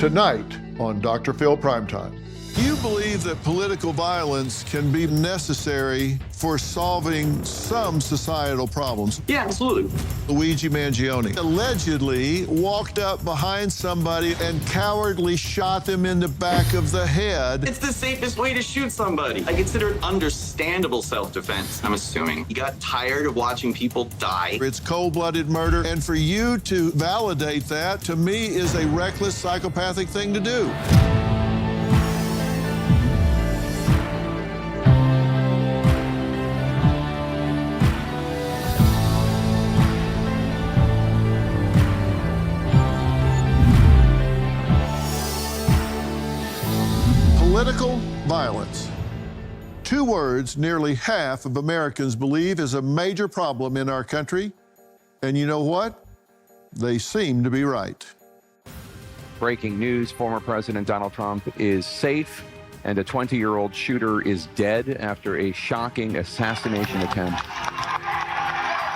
tonight on Dr. Phil Primetime. Do you believe that political violence can be necessary for solving some societal problems? Yeah, absolutely. Luigi Mangione allegedly walked up behind somebody and cowardly shot them in the back of the head. It's the safest way to shoot somebody. I consider it understandable self-defense, I'm assuming. He got tired of watching people die. It's cold-blooded murder, and for you to validate that, to me, is a reckless, psychopathic thing to do. Political violence. Two words nearly half of Americans believe is a major problem in our country. And you know what? They seem to be right. Breaking news, former President Donald Trump is safe, and a 20-year-old shooter is dead after a shocking assassination attempt.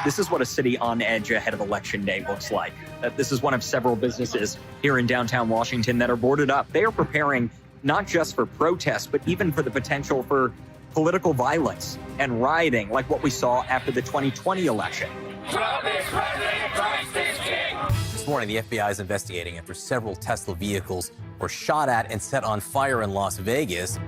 This is what a city on edge ahead of Election Day looks like. This is one of several businesses here in downtown Washington that are boarded up. They are preparing not just for protests, but even for the potential for political violence and rioting, like what we saw after the 2020 election. Trump is president, Christ is king. This morning, the FBI is investigating after several Tesla vehicles were shot at and set on fire in Las Vegas.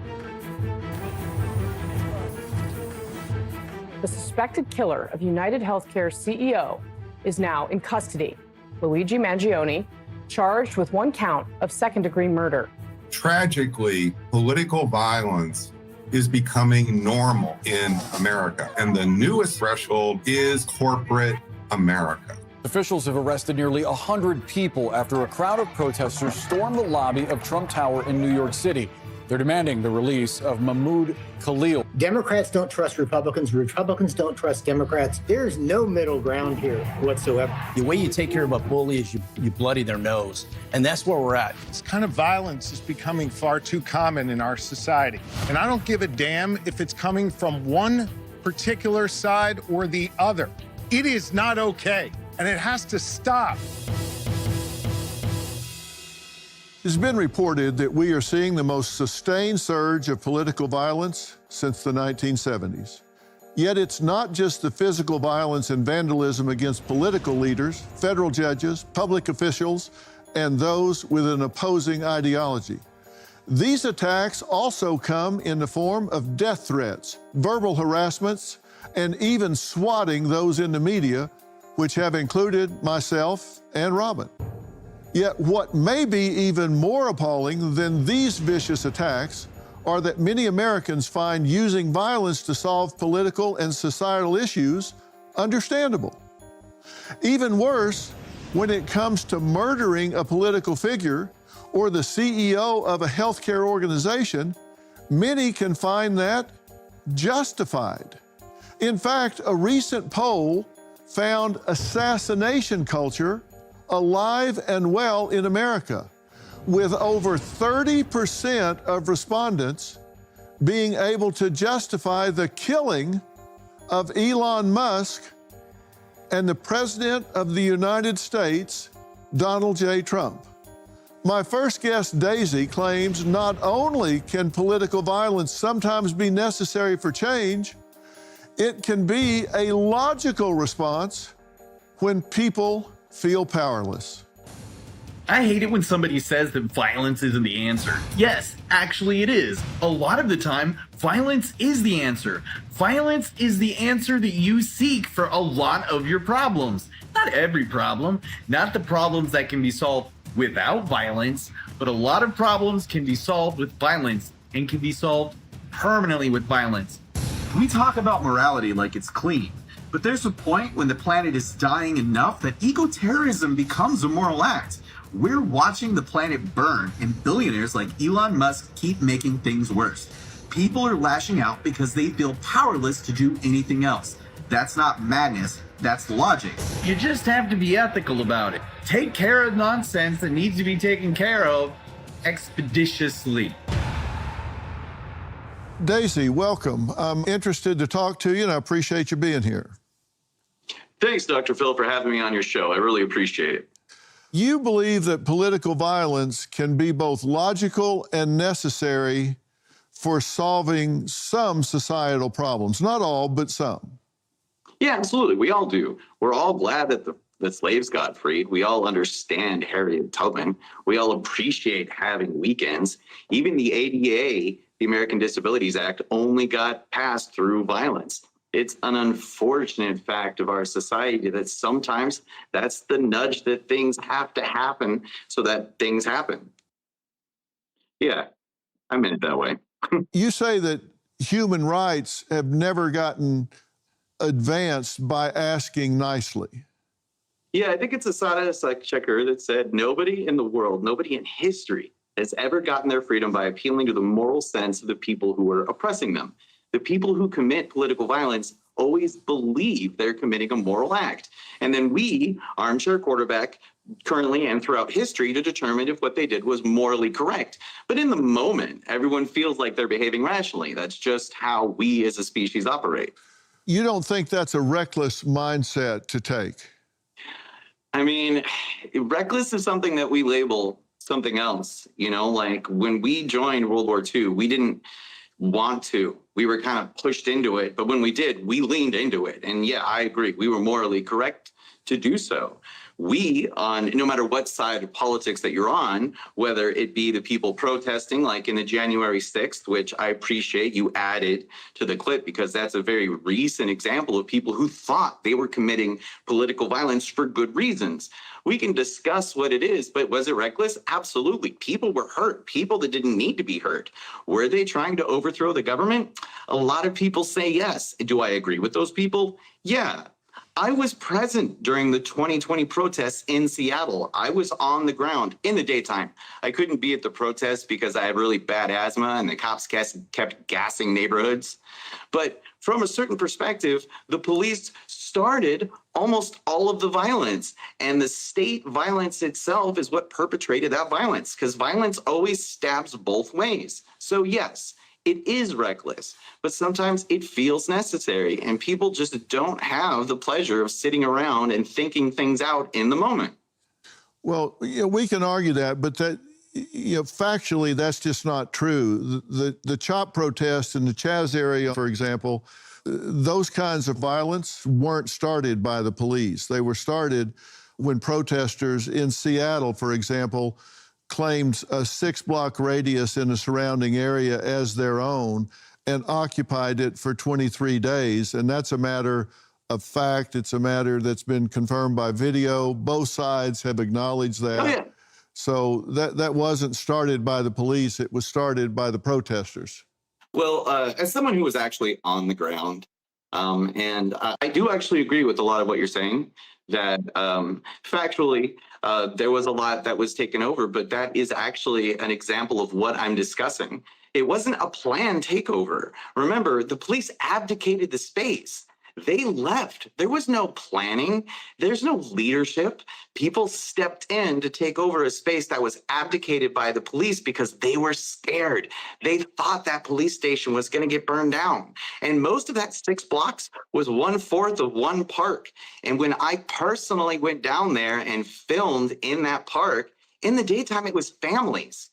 The suspected killer of United Healthcare CEO is now in custody. Luigi Mangione, charged with one count of second-degree murder. Tragically, political violence is becoming normal in America, and the newest threshold is corporate America. Officials have arrested nearly 100 people after a crowd of protesters stormed the lobby of Trump Tower in New York City. They're demanding the release of Mahmoud Khalil. Democrats don't trust Republicans. Republicans don't trust Democrats. There's no middle ground here whatsoever. The way you take care of a bully is you bloody their nose. And that's where we're at. This kind of violence is becoming far too common in our society. And I don't give a damn if it's coming from one particular side or the other. It is not okay, and it has to stop. It's been reported that we are seeing the most sustained surge of political violence since the 1970s. Yet it's not just the physical violence and vandalism against political leaders, federal judges, public officials, and those with an opposing ideology. These attacks also come in the form of death threats, verbal harassments, and even swatting those in the media, which have included myself and Robin. Yet what may be even more appalling than these vicious attacks are that many Americans find using violence to solve political and societal issues understandable. Even worse, when it comes to murdering a political figure or the CEO of a healthcare organization, many can find that justified. In fact, a recent poll found assassination culture alive and well in America, with over 30% of respondents being able to justify the killing of Elon Musk and the President of the United States, Donald J. Trump. My first guest, Daisy, claims not only can political violence sometimes be necessary for change, it can be a logical response when people feel powerless. I hate it when somebody says that violence isn't the answer. Yes, actually it is. A lot of the time, violence is the answer. Violence is the answer that you seek for a lot of your problems. Not every problem, not the problems that can be solved without violence, but a lot of problems can be solved with violence and can be solved permanently with violence. We talk about morality like it's clean. But there's a point when the planet is dying enough that eco-terrorism becomes a moral act. We're watching the planet burn, and billionaires like Elon Musk keep making things worse. People are lashing out because they feel powerless to do anything else. That's not madness, that's logic. You just have to be ethical about it. Take care of nonsense that needs to be taken care of expeditiously. Daisy, welcome. I'm interested to talk to you, and I appreciate you being here. Thanks, Dr. Phil, for having me on your show. I really appreciate it. You believe that political violence can be both logical and necessary for solving some societal problems. Not all, but some. Yeah, absolutely. We all do. We're all glad that the slaves got freed. We all understand Harriet Tubman. We all appreciate having weekends. Even the ADA, the American Disabilities Act, only got passed through violence. It's an unfortunate fact of our society that sometimes that's the nudge that things have to happen so that things happen. Yeah, I meant it that way. You say that human rights have never gotten advanced by asking nicely. Yeah, I think it's a status checker that said nobody in the world, nobody in history has ever gotten their freedom by appealing to the moral sense of the people who are oppressing them. The people who commit political violence always believe they're committing a moral act. And then we, armchair quarterback, currently and throughout history to determine if what they did was morally correct. But in the moment, everyone feels like they're behaving rationally. That's just how we as a species operate. You don't think that's a reckless mindset to take? I mean, reckless is something that we label something else. You know, like when we joined World War II, we didn't want to. We were kind of pushed into it. But when we did, we leaned into it. And yeah, I agree. We were morally correct to do so. We, on no matter what side of politics that you're on, whether it be the people protesting, like in the January 6th, which I appreciate you added to the clip because that's a very recent example of people who thought they were committing political violence for good reasons. We can discuss what it is, but was it reckless? Absolutely. People were hurt, people that didn't need to be hurt. Were they trying to overthrow the government? A lot of people say yes. Do I agree with those people? Yeah. I was present during the 2020 protests in Seattle. I was on the ground in the daytime. I couldn't be at the protests because I have really bad asthma and the cops kept gassing neighborhoods. But from a certain perspective, the police started almost all of the violence, and the state violence itself is what perpetrated that violence, because violence always stabs both ways. So yes, it is reckless, but sometimes it feels necessary, and people just don't have the pleasure of sitting around and thinking things out in the moment. Well, we can argue that, but that, factually, that's just not true. The CHOP protests in the Chaz area, for example, those kinds of violence weren't started by the police. They were started when protesters in Seattle, for example, claimed a 6-block radius in the surrounding area as their own and occupied it for 23 days. And that's a matter of fact. It's a matter that's been confirmed by video. Both sides have acknowledged that. Oh, yeah. So that wasn't started by the police. It was started by the protesters. Well, as someone who was actually on the ground, and I do actually agree with a lot of what you're saying, that factually, there was a lot that was taken over, but that is actually an example of what I'm discussing. It wasn't a planned takeover. Remember, the police abdicated the space. They left. There was no planning. There's no leadership. People stepped in to take over a space that was abdicated by the police because they were scared. They thought that police station was going to get burned down. And most of that 6 blocks was 1/4 of one park. And when I personally went down there and filmed in that park, in the daytime, it was families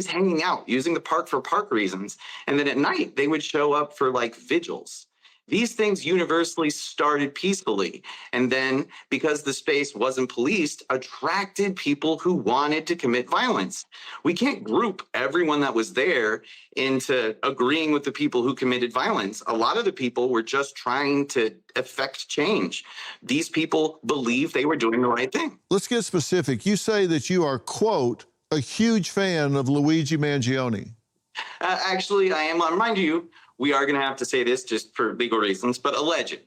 hanging out, using the park for park reasons. And then at night, they would show up for like vigils. These things universally started peacefully, and then, because the space wasn't policed, attracted people who wanted to commit violence. We can't group everyone that was there into agreeing with the people who committed violence. A lot of the people were just trying to effect change. These people believed they were doing the right thing. Let's get specific. You say that you are, quote, a huge fan of Luigi Mangione. Actually, I am. I'll remind you, we are going to have to say this just for legal reasons, but alleged.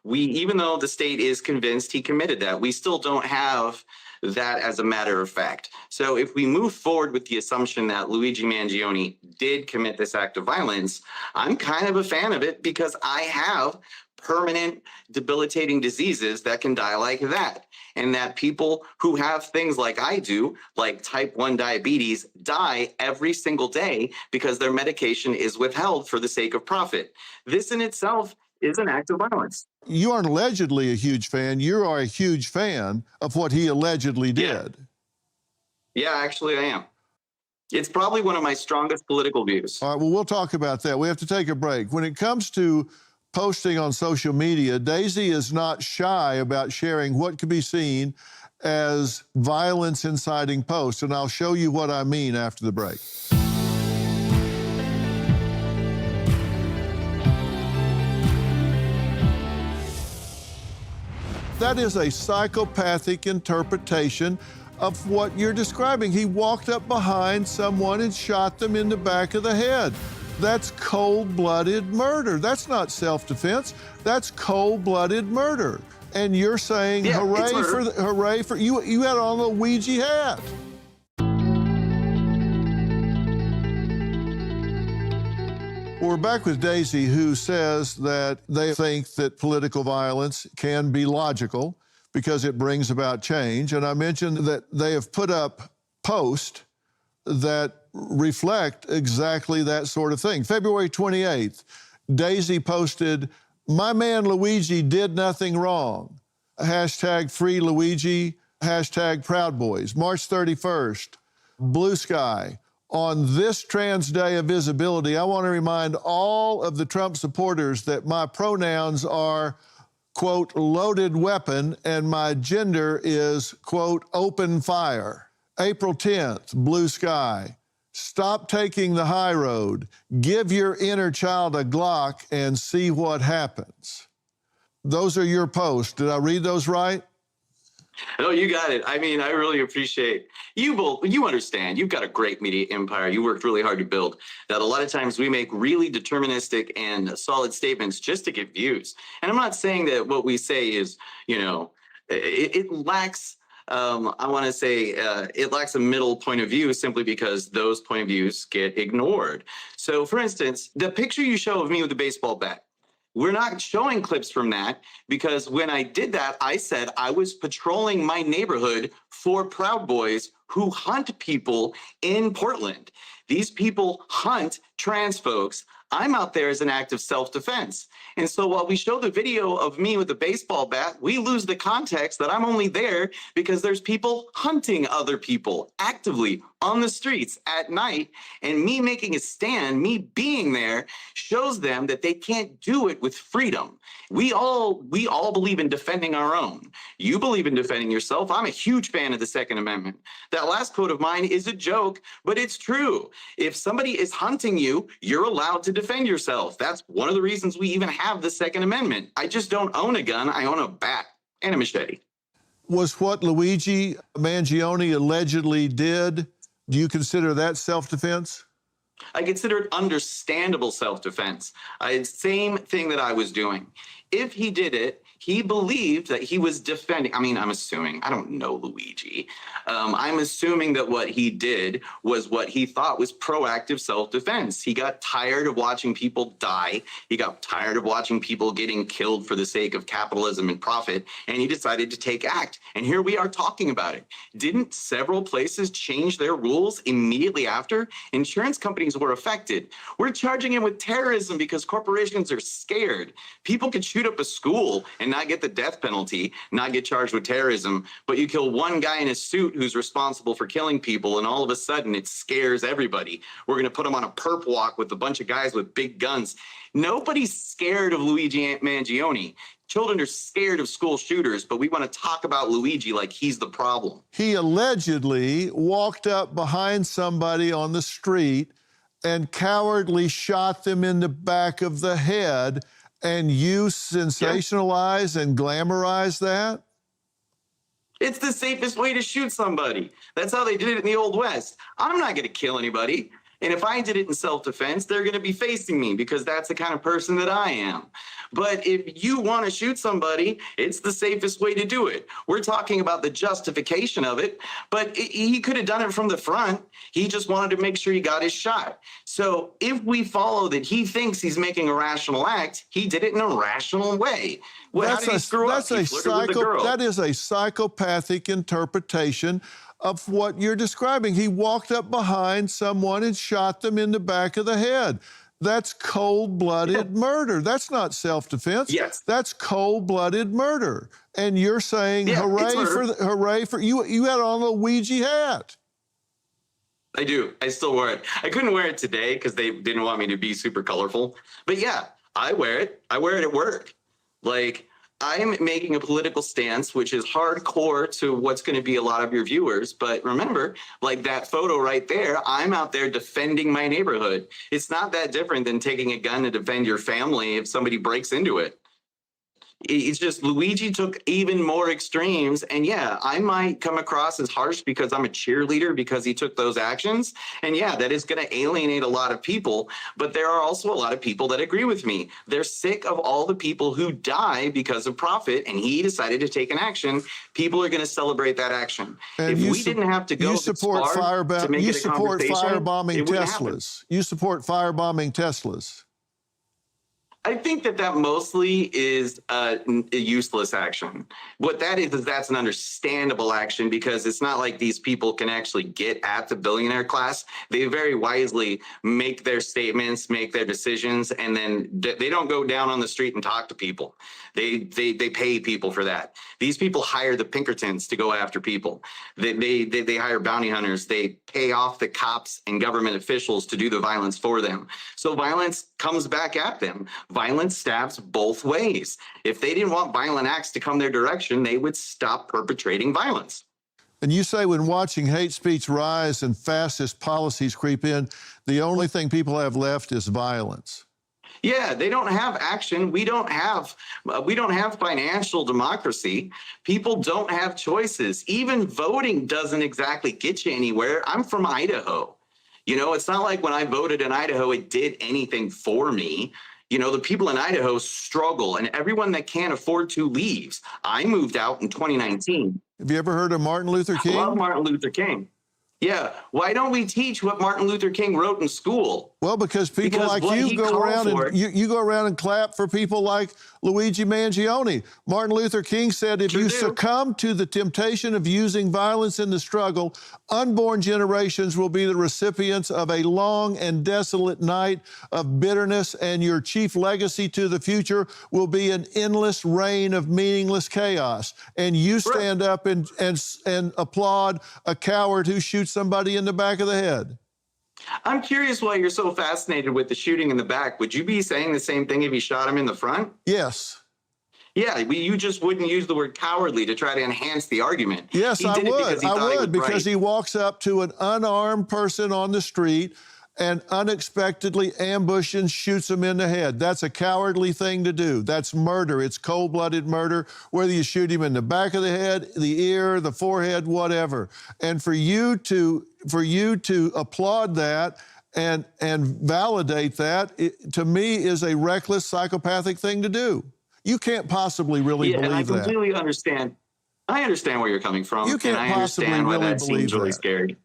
Even though the state is convinced he committed that, we still don't have that as a matter of fact. So if we move forward with the assumption that Luigi Mangione did commit this act of violence, I'm kind of a fan of it because I have permanent debilitating diseases that can die like that. And that people who have things like I do, like type 1 diabetes, die every single day because their medication is withheld for the sake of profit. This in itself is an act of violence. You aren't allegedly a huge fan. You are a huge fan of what he allegedly did. Yeah, actually I am. It's probably one of my strongest political views. All right, well, we'll talk about that. We have to take a break. When it comes to posting on social media, Daisy is not shy about sharing what could be seen as violence inciting posts, and I'll show you what I mean after the break. That is a psychopathic interpretation of what you're describing. He walked up behind someone and shot them in the back of the head. That's cold-blooded murder. That's not self-defense. That's cold-blooded murder. And you're saying hooray for you had on a Luigi hat. We're back with Daisy, who says that they think that political violence can be logical because it brings about change. And I mentioned that they have put up posts that reflect exactly that sort of thing. February 28th, Daisy posted, "My man Luigi did nothing wrong." Hashtag free Luigi, hashtag Proud Boys. March 31st, Blue Sky. On this Trans Day of Visibility, I want to remind all of the Trump supporters that my pronouns are, quote, loaded weapon, and my gender is, quote, open fire. April 10th, Blue Sky. Stop taking the high road. Give your inner child a Glock and see what happens. Those are your posts. Did I read those right? No, you got it. I mean, I really appreciate you both. You understand. You've got a great media empire. You worked really hard to build that. A lot of times we make really deterministic and solid statements just to get views. And I'm not saying that what we say is, it lacks. I want to say it lacks a middle point of view simply because those point of views get ignored. So, for instance, the picture you show of me with the baseball bat. We're not showing clips from that because when I did that, I said I was patrolling my neighborhood for Proud Boys who hunt people in Portland. These people hunt trans folks. I'm out there as an act of self-defense. And so while we show the video of me with the baseball bat, we lose the context that I'm only there because there's people hunting other people actively on the streets at night. And me making a stand, me being there, shows them that they can't do it with freedom. We all believe in defending our own. You believe in defending yourself. I'm a huge fan of the Second Amendment. That last quote of mine is a joke, but it's true. If somebody is hunting you, you're allowed to defend yourself. That's one of the reasons we even have the Second Amendment. I just don't own a gun. I own a bat and a machete. Was what Luigi Mangione allegedly did, do you consider that self-defense? I consider it understandable self-defense. Same thing that I was doing. If he did it, he believed that he was defending. I mean, I'm assuming. I don't know Luigi. I'm assuming that what he did was what he thought was proactive self-defense. He got tired of watching people die. He got tired of watching people getting killed for the sake of capitalism and profit, and he decided to take act. And here we are talking about it. Didn't several places change their rules immediately after? Insurance companies were affected. We're charging him with terrorism because corporations are scared. People could shoot up a school and not get the death penalty, not get charged with terrorism, but you kill one guy in a suit who's responsible for killing people, and all of a sudden it scares everybody. We're going to put him on a perp walk with a bunch of guys with big guns. Nobody's scared of Luigi Mangione. Children are scared of school shooters, but we want to talk about Luigi like he's the problem. He allegedly walked up behind somebody on the street and cowardly shot them in the back of the head. And you sensationalize and glamorize that? It's the safest way to shoot somebody. That's how they did it in the Old West. I'm not going to kill anybody. And if I did it in self-defense, they're going to be facing me because that's the kind of person that I am. But if you want to shoot somebody, it's the safest way to do it. We're talking about the justification of it, but he could have done it from the front. He just wanted to make sure he got his shot. So if we follow that he thinks he's making a rational act, he did it in a rational way. Well, how did he screw up? He flirted with the girl. That is a psychopathic interpretation of what you're describing. He walked up behind someone and shot them in the back of the head. That's cold-blooded murder. That's not self-defense. Yes. That's cold-blooded murder. And you're saying, hooray for you had on a Ouija hat. I do. I still wear it. I couldn't wear it today because they didn't want me to be super colorful. But yeah, I wear it. I wear it at work. Like, I'm making a political stance, which is hardcore to what's going to be a lot of your viewers. But remember, like that photo right there, I'm out there defending my neighborhood. It's not that different than taking a gun to defend your family if somebody breaks into it. It's just Luigi took even more extremes. And yeah, I might come across as harsh because I'm a cheerleader because he took those actions. And yeah, that is going to alienate a lot of people. But there are also a lot of people that agree with me. They're sick of all the people who die because of profit. And he decided to take an action. People are going to celebrate that action. And if we didn't have to go you support firebombing Teslas. You support firebombing Teslas. I think that mostly is a useless action. What that is that's an understandable action because it's not like these people can actually get at the billionaire class. They very wisely make their statements, make their decisions, and then they don't go down on the street and talk to people. They pay people for that. These people hire the Pinkertons to go after people. They hire bounty hunters. They pay off the cops and government officials to do the violence for them. So violence comes back at them. Violence stabs both ways. If they didn't want violent acts to come their direction, they would stop perpetrating violence. And you say when watching hate speech rise and fascist policies creep in, the only thing people have left is violence. Yeah, they don't have action. We don't have financial democracy. People don't have choices. Even voting doesn't exactly get you anywhere. I'm from Idaho. You know, it's not like when I voted in Idaho, it did anything for me. You know, the people in Idaho struggle, and everyone that can't afford to leaves. I moved out in 2019. Have you ever heard of Martin Luther King? I love Martin Luther King. Yeah. Why don't we teach what Martin Luther King wrote in school? Well, because people like you go around and you go around and clap for people like Luigi Mangione. Martin Luther King said, if you succumb to the temptation of using violence in the struggle, unborn generations will be the recipients of a long and desolate night of bitterness, and your chief legacy to the future will be an endless reign of meaningless chaos. And you stand up and applaud a coward who shoots somebody in the back of the head. I'm curious why you're so fascinated with the shooting in the back. Would you be saying the same thing if he shot him in the front? Yes. Yeah, you just wouldn't use the word cowardly to try to enhance the argument. Yes, I would, because he walks up to an unarmed person on the street and unexpectedly ambushes and shoots him in the head. That's a cowardly thing to do. That's murder. It's cold-blooded murder, whether you shoot him in the back of the head, the ear, the forehead, whatever. And for you to applaud that and validate that, to me, is a reckless, psychopathic thing to do. You can't possibly really believe that. Yeah, and I completely understand. I understand where you're coming from. You can't possibly understand why really that believe seems really that. scary.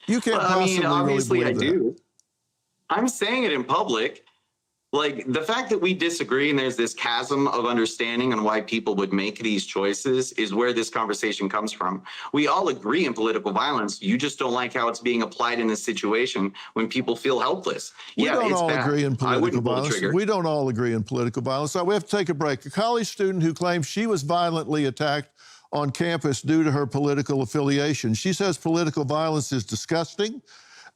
You can't Well, possibly obviously really I believe do. I'm saying it in public. Like, the fact that we disagree and there's this chasm of understanding on why people would make these choices is where this conversation comes from. We all agree in political violence. You just don't like how it's being applied in this situation when people feel helpless. We don't all bad. agree in I political wouldn't pull the violence. trigger. We don't all agree in political violence. So we have to take a break. A college student who claims she was violently attacked on campus due to her political affiliation. She says political violence is disgusting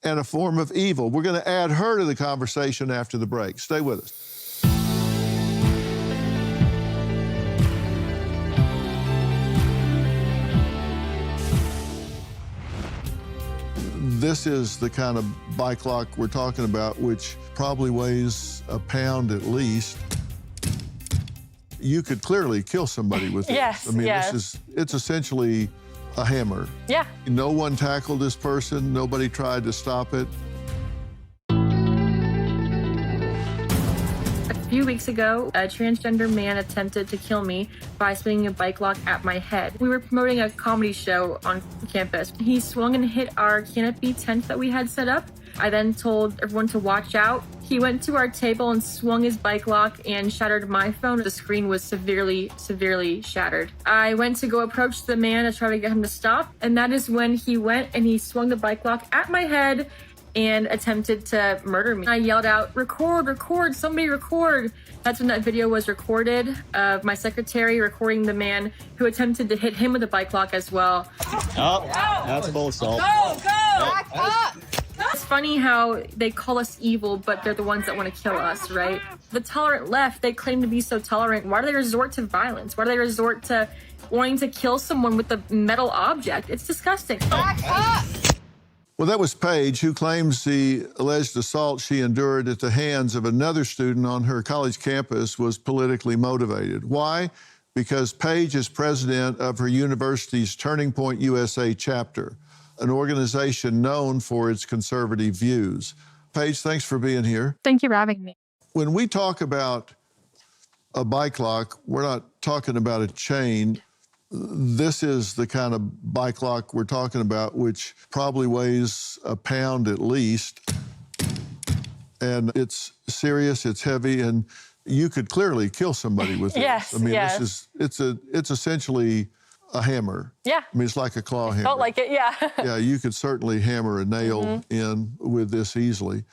and a form of evil. We're going to add her to the conversation after the break. Stay with us. This is the kind of bike lock we're talking about, which probably weighs a pound at least. You could clearly kill somebody with this. Yes, I mean, yes. It's essentially a hammer. Yeah. No one tackled this person. Nobody tried to stop it. A few weeks ago, a transgender man attempted to kill me by swinging a bike lock at my head. We were promoting a comedy show on campus. He swung and hit our canopy tent that we had set up. I then told everyone to watch out. He went to our table and swung his bike lock and shattered my phone. The screen was severely shattered. I went to go approach the man to try to get him to stop, and that is when he went and he swung the bike lock at my head and attempted to murder me. I yelled out, "Record, record, somebody record." That's when that video was recorded of my secretary recording the man who attempted to hit him with a bike lock as well. Oh, that's full assault. Go, go! Back up! It's funny how they call us evil, but they're the ones that want to kill us, right? The tolerant left, they claim to be so tolerant. Why do they resort to violence? Why do they resort to wanting to kill someone with a metal object? It's disgusting. Back up! Well, that was Paige, who claims the alleged assault she endured at the hands of another student on her college campus was politically motivated. Why? Because Paige is president of her university's Turning Point USA chapter, an organization known for its conservative views. Paige, thanks for being here. Thank you for having me. When we talk about a bike lock, we're not talking about a chain. This is the kind of bike lock we're talking about, which probably weighs a pound at least. And it's serious, it's heavy, and you could clearly kill somebody with this. Yes, I mean, yes. it's essentially a hammer. Yeah. I mean, it's like a claw hammer. Felt like it, yeah. Yeah, you could certainly hammer a nail in with this easily.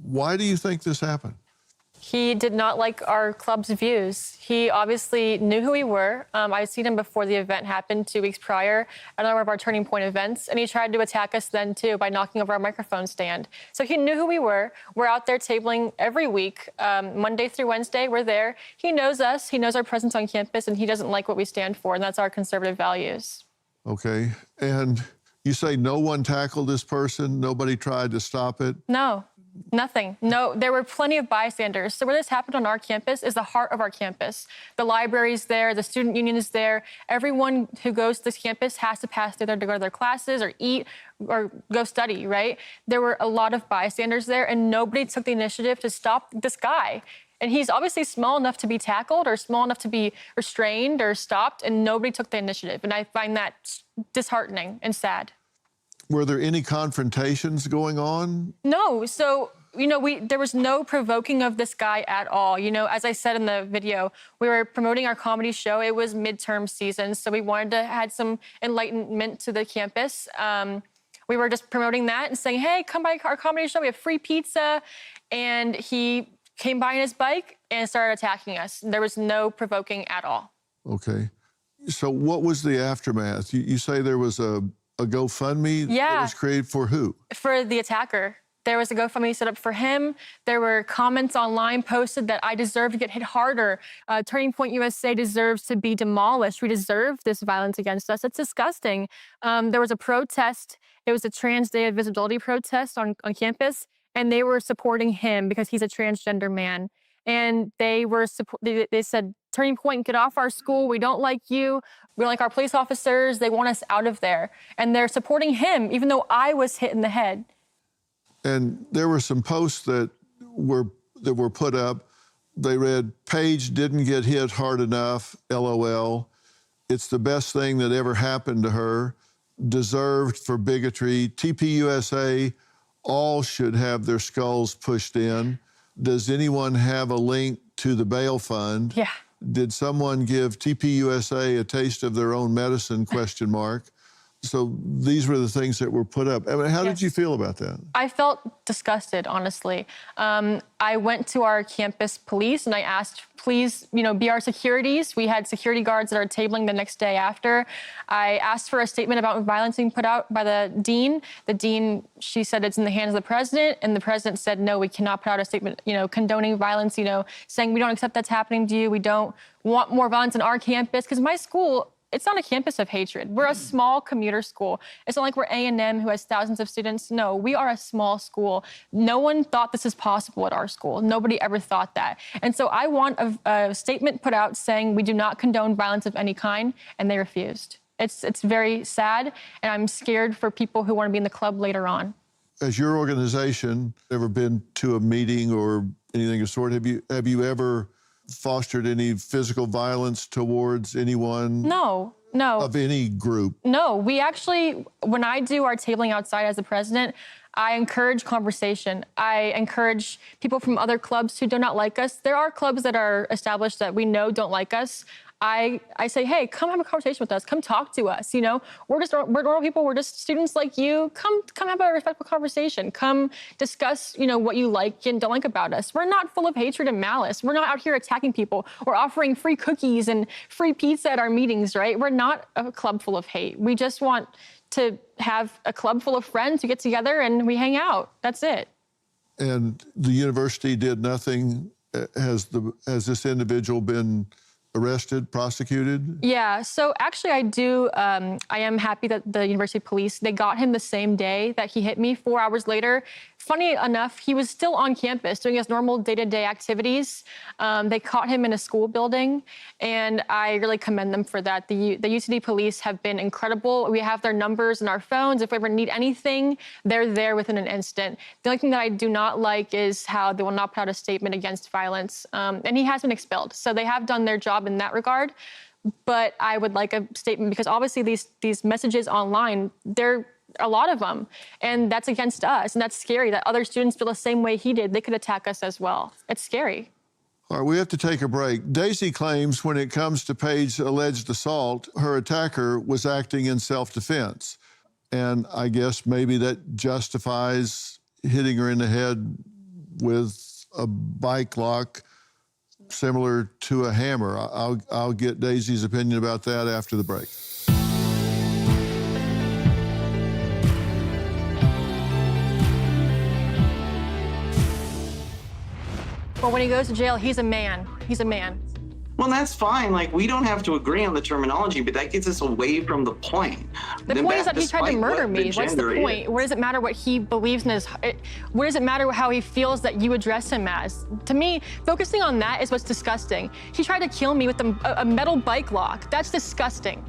Why do you think this happened? He did not like our club's views. He obviously knew who we were. I'd seen him before the event happened 2 weeks prior at one of our Turning Point events, and he tried to attack us then too by knocking over our microphone stand. So he knew who we were. We're out there tabling every week, Monday through Wednesday, we're there. He knows us, he knows our presence on campus, and he doesn't like what we stand for, and that's our conservative values. Okay, and you say no one tackled this person? Nobody tried to stop it? No. Nothing. No, there were plenty of bystanders. So where this happened on our campus is the heart of our campus. The library's there, the student union is there. Everyone who goes to this campus has to pass through there to go to their classes or eat or go study, right? There were a lot of bystanders there, and nobody took the initiative to stop this guy. And he's obviously small enough to be tackled or small enough to be restrained or stopped, and nobody took the initiative. And I find that disheartening and sad. Were there any confrontations going on? No. So, there was no provoking of this guy at all. As I said in the video, we were promoting our comedy show. It was midterm season, so we wanted to add some enlightenment to the campus. We were just promoting that and saying, hey, come by our comedy show. We have free pizza. And he came by on his bike and started attacking us. There was no provoking at all. Okay. So what was the aftermath? You say there was a GoFundMe that was created for who? For the attacker. There was a GoFundMe set up for him. There were comments online posted that I deserve to get hit harder. Turning Point USA deserves to be demolished. We deserve this violence against us. It's disgusting. There was a protest. It was a Trans Day of Visibility protest on campus, and they were supporting him because he's a transgender man. And they said, Turning Point, get off our school. We don't like you. We don't like our police officers. They want us out of there. And they're supporting him, even though I was hit in the head. And there were some posts that were put up. They read, Paige didn't get hit hard enough, LOL. It's the best thing that ever happened to her. Deserved for bigotry. TPUSA, all should have their skulls pushed in. Does anyone have a link to the bail fund? Yeah. Did someone give TPUSA a taste of their own medicine, ? So these were the things that were put up. I mean, how did you feel about that? I felt disgusted, honestly. I went to our campus police and I asked, please, be our securities. We had security guards that are tabling the next day after. I asked for a statement about violence being put out by the dean. The dean, she said it's in the hands of the president, and the president said, no, we cannot put out a statement, condoning violence, saying we don't accept that's happening to you. We don't want more violence on our campus, because my school, it's not a campus of hatred. We're a small commuter school. It's not like we're A&M who has thousands of students. No, we are a small school. No one thought this is possible at our school. Nobody ever thought that. And so I want a statement put out saying we do not condone violence of any kind, and they refused. It's very sad, and I'm scared for people who want to be in the club later on. Has your organization ever been to a meeting or anything of sort? Have you ever fostered any physical violence towards anyone? No. Of any group? No, we actually, when I do our tabling outside as the president, I encourage conversation. I encourage people from other clubs who do not like us. There are clubs that are established that we know don't like us. I say, hey, come have a conversation with us. Come talk to us. You know, we're normal people. We're just students like you. Come have a respectful conversation. Come discuss, you know, what you like and don't like about us. We're not full of hatred and malice. We're not out here attacking people. We're offering free cookies and free pizza at our meetings, right? We're not a club full of hate. We just want to have a club full of friends who get together and we hang out. That's it. And the university did nothing. Has this individual been arrested, prosecuted? Yeah, so actually I am happy that the university police, they got him the same day that he hit me, 4 hours later. Funny enough, he was still on campus doing his normal day-to-day activities. They caught him in a school building, and I really commend them for that. The UCD police have been incredible. We have their numbers in our phones. If we ever need anything, they're there within an instant. The only thing that I do not like is how they will not put out a statement against violence, and he has been expelled. So they have done their job in that regard, but I would like a statement because obviously these messages online, they're a lot of them, and that's against us, and that's scary that other students feel the same way he did. They could attack us as well. It's scary. All right, we have to take a break. Daisy claims when it comes to Paige's alleged assault, her attacker was acting in self-defense, and I guess maybe that justifies hitting her in the head with a bike lock similar to a hammer. I'll get Daisy's opinion about that after the break. Well, when he goes to jail, he's a man. He's a man. Well, that's fine. Like, we don't have to agree on the terminology, but that gets us away from the point. The point is that he tried to murder me. What's the point? What does it matter what he believes in his... What does it matter how he feels that you address him as? To me, focusing on that is what's disgusting. He tried to kill me with a metal bike lock. That's disgusting.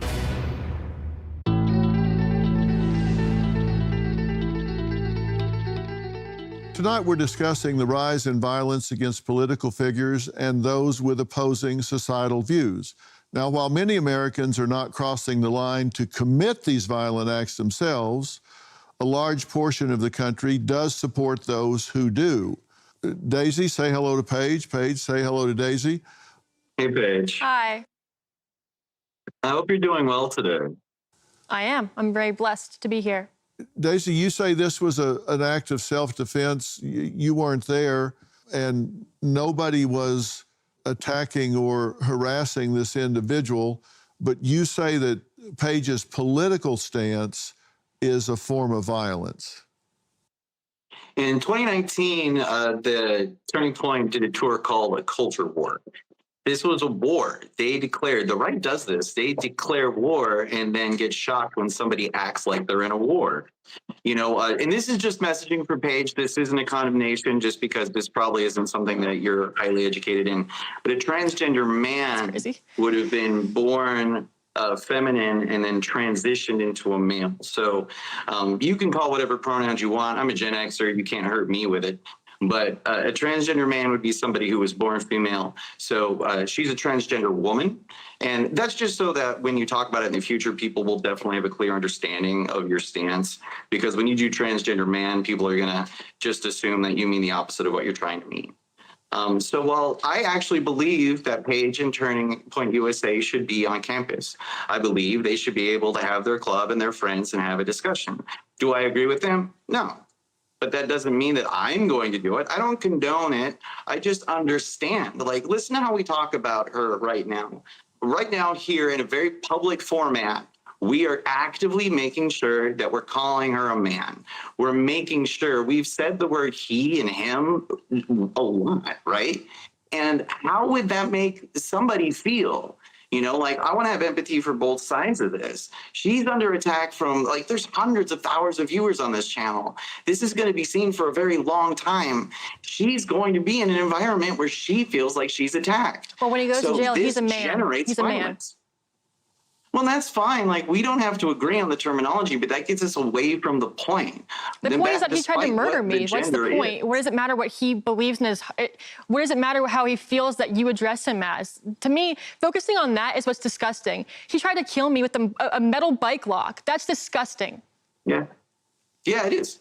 Tonight, we're discussing the rise in violence against political figures and those with opposing societal views. Now, while many Americans are not crossing the line to commit these violent acts themselves, a large portion of the country does support those who do. Daisy, say hello to Paige. Paige, say hello to Daisy. Hey, Paige. Hi. I hope you're doing well today. I am. I'm very blessed to be here. Daisy, you say this was an act of self-defense. You weren't there, and nobody was attacking or harassing this individual, but you say that Paige's political stance is a form of violence. In 2019, the Turning Point did a tour called A Culture War. This was a war. They declared, the right does this, they declare war and then get shocked when somebody acts like they're in a war. You know, and this is just messaging for Paige. This isn't a condemnation just because this probably isn't something that you're highly educated in. But a transgender man would have been born feminine and then transitioned into a male. So you can call whatever pronouns you want. I'm a Gen Xer. You can't hurt me with it. But a transgender man would be somebody who was born female. So she's a transgender woman. And that's just so that when you talk about it in the future, people will definitely have a clear understanding of your stance. Because when you do transgender man, people are going to just assume that you mean the opposite of what you're trying to mean. So while I actually believe that Paige and Turning Point USA should be on campus, I believe they should be able to have their club and their friends and have a discussion. Do I agree with them? No. But that doesn't mean that I'm going to do it. I don't condone it. I just understand. Like, listen to how we talk about her right now. Right now here in a very public format, we are actively making sure that we're calling her a man. We're making sure we've said the word he and him a lot, right? And how would that make somebody feel? You know, like, I want to have empathy for both sides of this. She's under attack from, like, there's hundreds of thousands of viewers on this channel. This is going to be seen for a very long time. She's going to be in an environment where she feels like she's attacked. Well, when he goes to jail, he's a man. He's a man. Well, that's fine. Like, we don't have to agree on the terminology, but that gets us away from the point. The point is that he tried to murder me. What's the point? What does it matter what he believes in his... What does it matter how he feels that you address him as? To me, focusing on that is what's disgusting. He tried to kill me with a metal bike lock. That's disgusting. Yeah. Yeah, it is.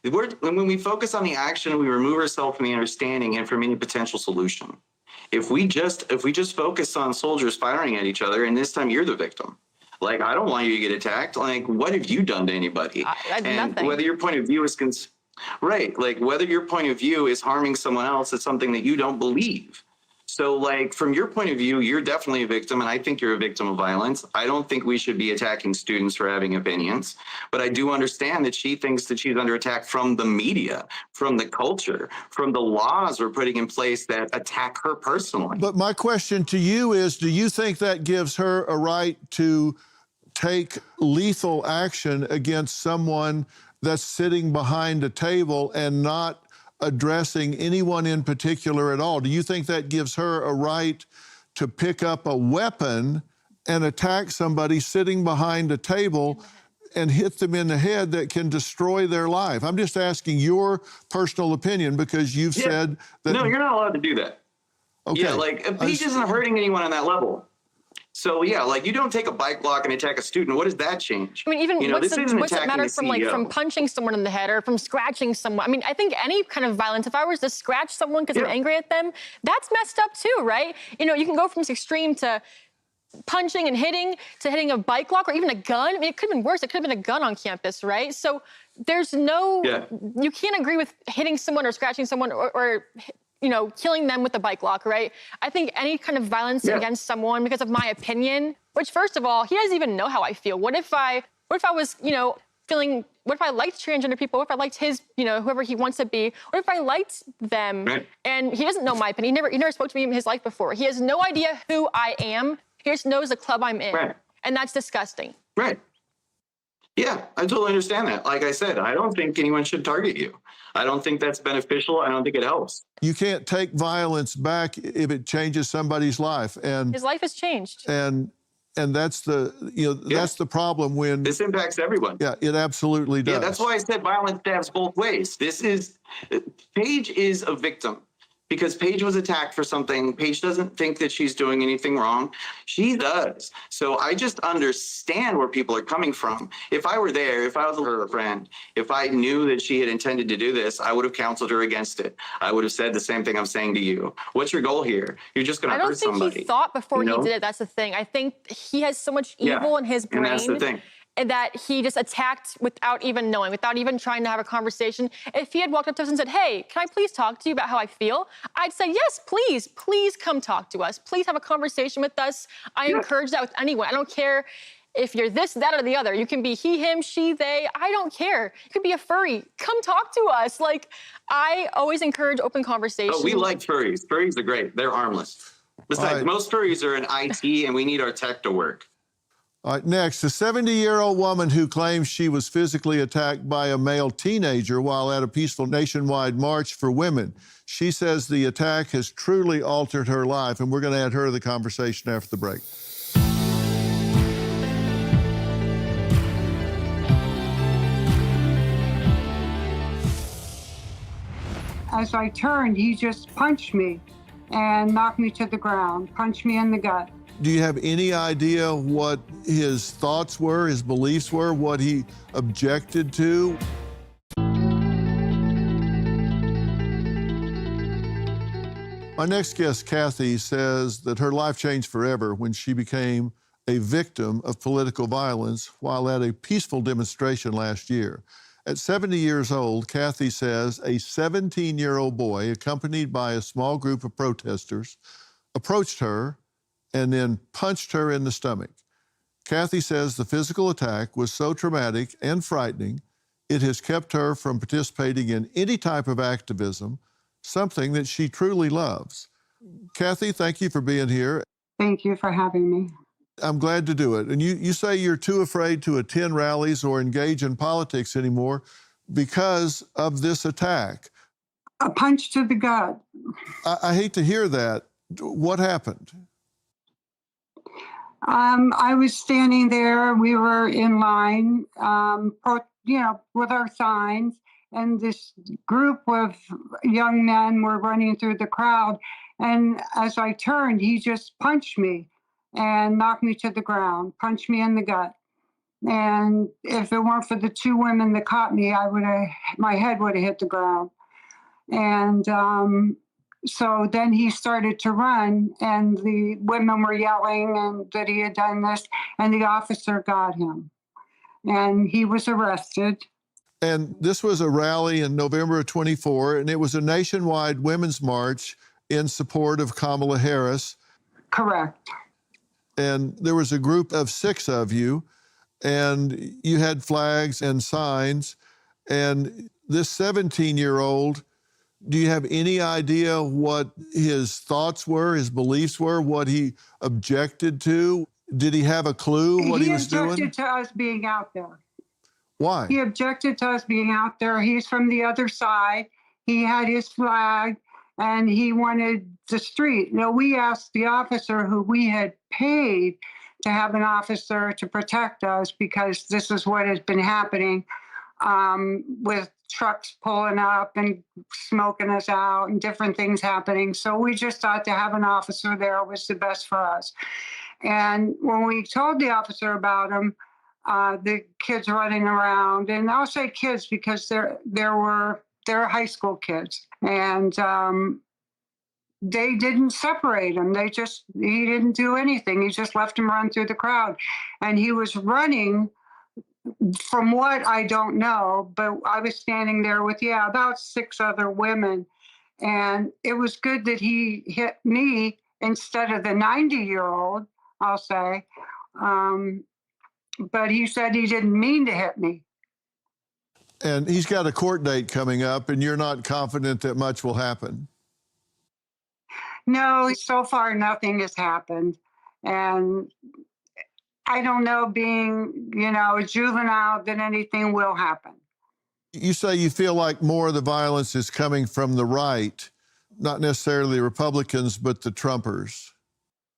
When we focus on the action, we remove ourselves from the understanding and from any potential solution. If we just focus on soldiers firing at each other, and this time you're the victim. Like, I don't want you to get attacked. Like, what have you done to anybody? And nothing. whether your point of view is right, like whether your point of view is harming someone else, it's something that you don't believe. So, like, from your point of view, you're definitely a victim, and I think you're a victim of violence. I don't think we should be attacking students for having opinions, but I do understand that she thinks that she's under attack from the media, from the culture, from the laws we're putting in place that attack her personally. But my question to you is, do you think that gives her a right to take lethal action against someone that's sitting behind a table and not addressing anyone in particular at all? Do you think that gives her a right to pick up a weapon and attack somebody sitting behind a table and hit them in the head that can destroy their life? I'm just asking your personal opinion because you've said that... No, you're not allowed to do that. Okay. Yeah, like, Paige isn't hurting anyone on that level. So, yeah, like, you don't take a bike block and attack a student. What does that change? I mean, even what's it matter the from like CEO. from punching someone in the head or from scratching someone? I mean, I think any kind of violence, if I was to scratch someone because I'm angry at them, that's messed up too, right? You know, you can go from this extreme to punching and hitting to hitting a bike lock or even a gun. I mean, it could have been worse. It could have been a gun on campus, right? So there's no, you can't agree with hitting someone or scratching someone or you know, killing them with a bike lock, right? I think any kind of violence against someone because of my opinion, which first of all, he doesn't even know how I feel. What if I was, you know, feeling, what if I liked transgender people? What if I liked his, you know, whoever he wants to be? What if I liked them? And he doesn't know my opinion. He never spoke to me in his life before. He has no idea who I am. He just knows the club I'm in. And that's disgusting. Right. Yeah, I totally understand that. Like I said, I don't think anyone should target you. I don't think that's beneficial. I don't think it helps. You can't take violence back if it changes somebody's life. And his life has changed. And that's the, you know, that's the problem when... This impacts everyone. Yeah, it absolutely does. Yeah, that's why I said violence stabs both ways. Paige is a victim. Because Paige was attacked for something. Paige doesn't think that she's doing anything wrong. She does. So I just understand where people are coming from. If I were there, if I was her friend, if I knew that she had intended to do this, I would have counseled her against it. I would have said the same thing I'm saying to you. What's your goal here? You're just going to hurt somebody. I don't think he thought before he did it. That's the thing. I think he has so much evil in his brain. And that's the thing. That he just attacked without even knowing, without even trying to have a conversation. If he had walked up to us and said, hey, can I please talk to you about how I feel? I'd say, yes, please come talk to us. Please have a conversation with us. I encourage that with anyone. I don't care if you're this, that, or the other. You can be he, him, she, they. I don't care. You could be a furry. Come talk to us. Like, I always encourage open conversation. Oh, we like furries. Furries are great. They're harmless. Besides, most furries are in IT, and we need our tech to work. All right, next, a 70-year-old woman who claims she was physically attacked by a male teenager while at a peaceful nationwide march for women. She says the attack has truly altered her life, and we're going to add her to the conversation after the break. As I turned, he just punched me and knocked me to the ground, punched me in the gut. Do you have any idea what his thoughts were, his beliefs were, what he objected to? My next guest, Kathy, says that her life changed forever when she became a victim of political violence while at a peaceful demonstration last year. At 70 years old, Kathy says a 17-year-old boy, accompanied by a small group of protesters, approached her and then punched her in the stomach. Kathy says the physical attack was so traumatic and frightening, it has kept her from participating in any type of activism, something that she truly loves. Kathy, thank you for being here. Thank you for having me. I'm glad to do it. And you say you're too afraid to attend rallies or engage in politics anymore because of this attack. A punch to the gut. I hate to hear that. What happened? I was standing there. We were in line, with our signs, and this group of young men were running through the crowd. And as I turned, he just punched me and knocked me to the ground, punched me in the gut. And if it weren't for the two women that caught me, my head would have hit the ground. And So then he started to run, and the women were yelling and that he had done this, and the officer got him, and he was arrested. And this was a rally in November of 24, and it was a nationwide women's march in support of Kamala Harris. Correct. And there was a group of 6 of you, and you had flags and signs. And this 17-year-old, do you have any idea what his thoughts were, his beliefs were, what he objected to? Did he have a clue what he was doing? He objected to us being out there. Why? He objected to us being out there. He's from the other side. He had his flag, and he wanted the street. Now, we asked the officer who we had paid to have an officer to protect us, because this is what has been happening with trucks pulling up and smoking us out and different things happening. So we just thought to have an officer there was the best for us. And when we told the officer about him, the kids running around, and I'll say kids because they're high school kids, and they didn't separate him. He didn't do anything. He just left him run through the crowd, and he was running. From what I don't know, but I was standing there with about 6 other women, and it was good that he hit me instead of the 90-year-old. I'll say. But he said he didn't mean to hit me. And he's got a court date coming up, and you're not confident that much will happen? No, so far nothing has happened. And I don't know, being, a juvenile, that anything will happen. You say you feel like more of the violence is coming from the right, not necessarily the Republicans, but the Trumpers.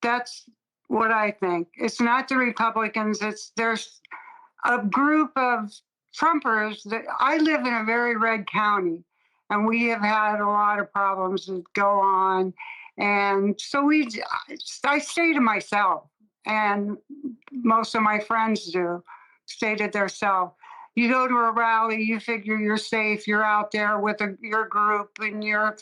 That's what I think. It's not the Republicans. There's a group of Trumpers that I live in a very red county, and we have had a lot of problems that go on. And so I stay to myself, and most of my friends do stay to themselves. You go to a rally, you figure you're safe, you're out there with your group, and you're,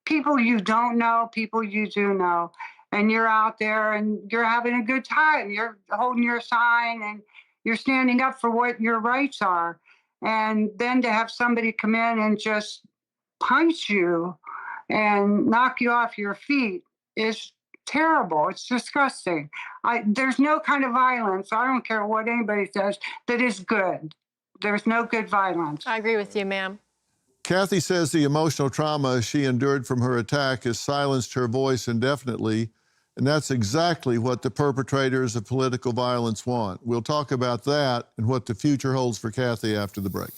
people you don't know, people you do know. And you're out there and you're having a good time. You're holding your sign and you're standing up for what your rights are. And then to have somebody come in and just punch you and knock you off your feet is terrible. It's disgusting. There's no kind of violence, I don't care what anybody says, that is good. There's no good violence. I agree with you, ma'am. Kathy says the emotional trauma she endured from her attack has silenced her voice indefinitely, and that's exactly what the perpetrators of political violence want. We'll talk about that and what the future holds for Kathy after the break.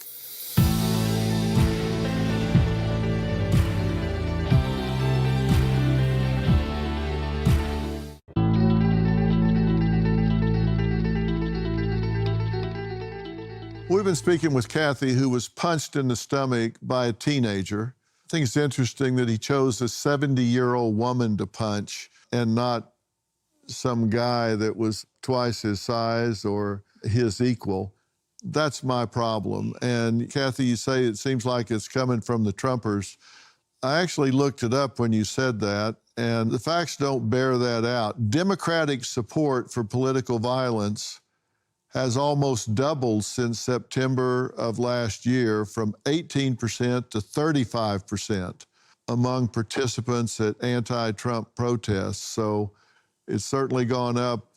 We've been speaking with Kathy, who was punched in the stomach by a teenager. I think it's interesting that he chose a 70-year-old woman to punch and not some guy that was twice his size or his equal. That's my problem. And Kathy, you say it seems like it's coming from the Trumpers. I actually looked it up when you said that, and the facts don't bear that out. Democratic support for political violence has almost doubled since September of last year, from 18% to 35% among participants at anti-Trump protests. So it's certainly gone up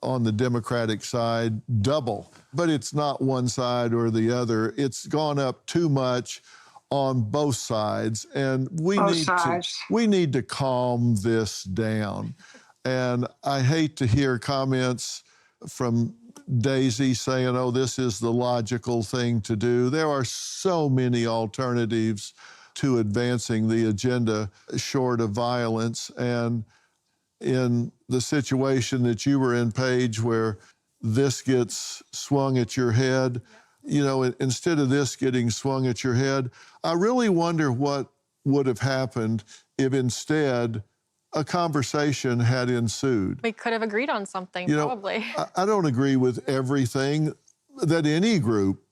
on the Democratic side, double. But it's not one side or the other. It's gone up too much on both sides, and we need to calm this down. And I hate to hear comments from Daisy saying, oh, this is the logical thing to do. There are so many alternatives to advancing the agenda short of violence. And in the situation that you were in, Paige, where this gets swung at your head, instead of this getting swung at your head, I really wonder what would have happened if instead a conversation had ensued. We could have agreed on something, probably. I don't agree with everything that any group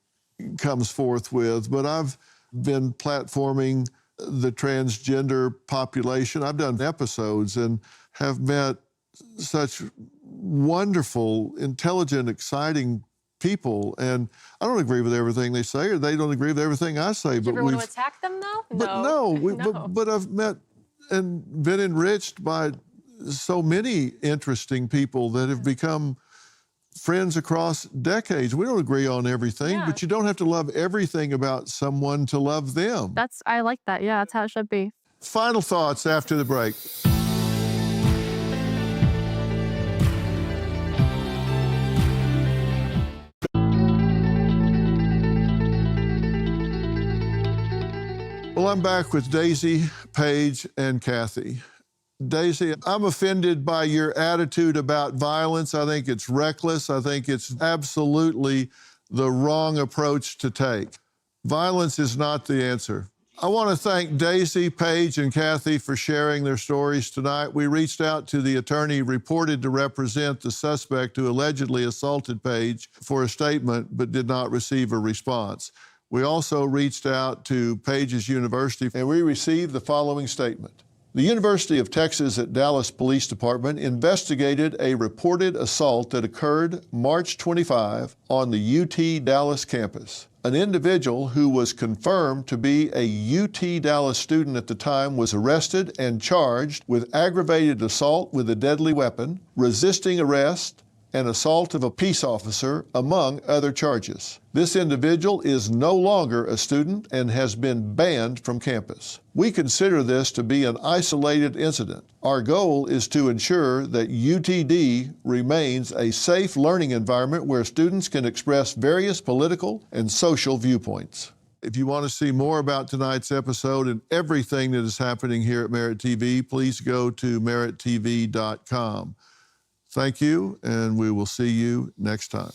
comes forth with, but I've been platforming the transgender population. I've done episodes and have met such wonderful, intelligent, exciting people. And I don't agree with everything they say, or they don't agree with everything I say. Do you ever want to attack them, though? But no. But I've met and been enriched by so many interesting people that have become friends across decades. We don't agree on everything, but you don't have to love everything about someone to love them. I like that. Yeah, that's how it should be. Final thoughts after the break. Well, I'm back with Daisy, Paige, and Kathy. Daisy, I'm offended by your attitude about violence. I think it's reckless. I think it's absolutely the wrong approach to take. Violence is not the answer. I want to thank Daisy, Paige, and Kathy for sharing their stories tonight. We reached out to the attorney reported to represent the suspect who allegedly assaulted Paige for a statement, but did not receive a response. We also reached out to Paige's University, and we received the following statement. The University of Texas at Dallas Police Department investigated a reported assault that occurred March 25 on the UT Dallas campus. An individual who was confirmed to be a UT Dallas student at the time was arrested and charged with aggravated assault with a deadly weapon, resisting arrest, and assault of a peace officer, among other charges. This individual is no longer a student and has been banned from campus. We consider this to be an isolated incident. Our goal is to ensure that UTD remains a safe learning environment where students can express various political and social viewpoints. If you want to see more about tonight's episode and everything that is happening here at Merit TV, please go to merittv.com. Thank you, and we will see you next time.